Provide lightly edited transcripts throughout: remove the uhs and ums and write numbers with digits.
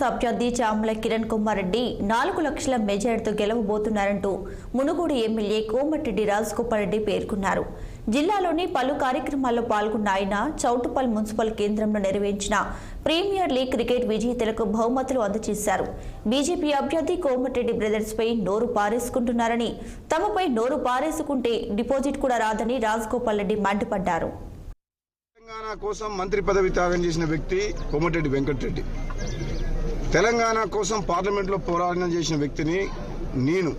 అభ్యర్థి చామల కిరణ్ కుమార్ రెడ్డి 4 లక్షల మెజార్టీతో గెలవబోతున్నారంటూ మునుగోడు ఎమ్మెల్యే కోమటిరెడ్డి రాజగోపాల్ రెడ్డి పేర్కొన్నారు. జిల్లాలోని పలు కార్యక్రమాల్లో పాల్గొన్న ఆయన చౌటుప్పల్ మున్సిపల్ కేంద్రంలో నిర్వహించిన ప్రీమియర్ లీగ్ క్రికెట్ విజేతలకు బహుమతులు అందజేశారు. బీజేపీ అభ్యర్థి కోమటిరెడ్డి బ్రదర్స్ పై నోరు పారేసుకుంటున్నారని, తమపై నోరు పారేసుకుంటే డిపాజిట్ కూడా రాదని రాజగోపాల్ రెడ్డి మండిపడ్డారు. తెలంగాణ కోసం మంత్రి పదవి త్యాగం చేసిన వ్యక్తి కోమటిరెడ్డి వెంకటరెడ్డి. తెలంగాణ కోసం పార్లమెంట్లో పోరాటం చేసిన వ్యక్తిని నేను.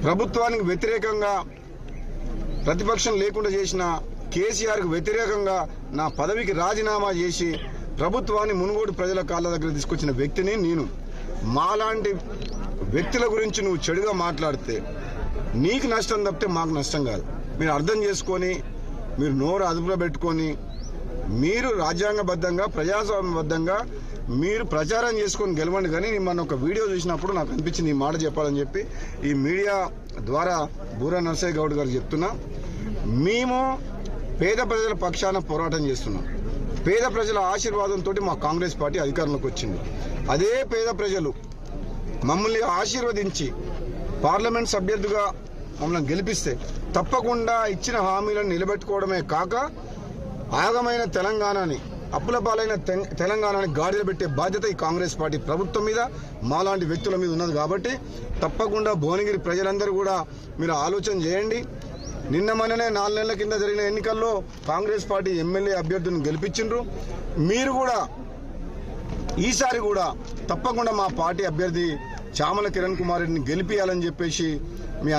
ప్రభుత్వానికి వ్యతిరేకంగా ప్రతిపక్షం లేకుండా చేసిన కేసీఆర్కు వ్యతిరేకంగా నా పదవికి రాజీనామా చేసి ప్రభుత్వాన్ని మునుగోడు ప్రజల కాళ్ళ దగ్గర తీసుకొచ్చిన వ్యక్తిని నేను. మాలాంటి వ్యక్తుల గురించి నువ్వు చెడుగా మాట్లాడితే నీకు నష్టం తప్పితే మాకు నష్టం కాదు. మీరు అర్థం చేసుకొని, మీరు నోరు అదుపులో పెట్టుకొని, మీరు రాజ్యాంగబద్ధంగా ప్రజాస్వామ్యబద్ధంగా మీరు ప్రచారం చేసుకొని గెలవండి. కానీ మన ఒక వీడియో చూసినప్పుడు నాకు అనిపించింది ఈ మాట చెప్పాలని చెప్పి ఈ మీడియా ద్వారా బూరా నర్సయ్య గౌడ్ గారు చెప్తున్నా. మేము పేద ప్రజల పక్షాన పోరాటం చేస్తున్నాం. పేద ప్రజల ఆశీర్వాదంతో మా కాంగ్రెస్ పార్టీ అధికారంలోకి వచ్చింది. అదే పేద ప్రజలు మమ్మల్ని ఆశీర్వదించి పార్లమెంట్ సభ్యుడిగా మమ్మల్ని గెలిపిస్తే తప్పకుండా ఇచ్చిన హామీలను నిలబెట్టుకోవడమే కాక ఆగమైన తెలంగాణని, అప్పుల పాలైన తెలంగాణని గాడిలో పెట్టే బాధ్యత ఈ కాంగ్రెస్ పార్టీ ప్రభుత్వం మీద, మాలాంటి వ్యక్తుల మీద ఉన్నది. కాబట్టి తప్పకుండా భువనగిరి ప్రజలందరూ కూడా మీరు ఆలోచన చేయండి. నిన్న మొన్ననే 4 నెలల కింద జరిగిన ఎన్నికల్లో కాంగ్రెస్ పార్టీ ఎమ్మెల్యే అభ్యర్థులను గెలిపించిండ్రు. మీరు కూడా ఈసారి కూడా తప్పకుండా మా పార్టీ అభ్యర్థి చామల కిరణ్ కుమార్ రెడ్డిని గెలిపియాలని చెప్పేసి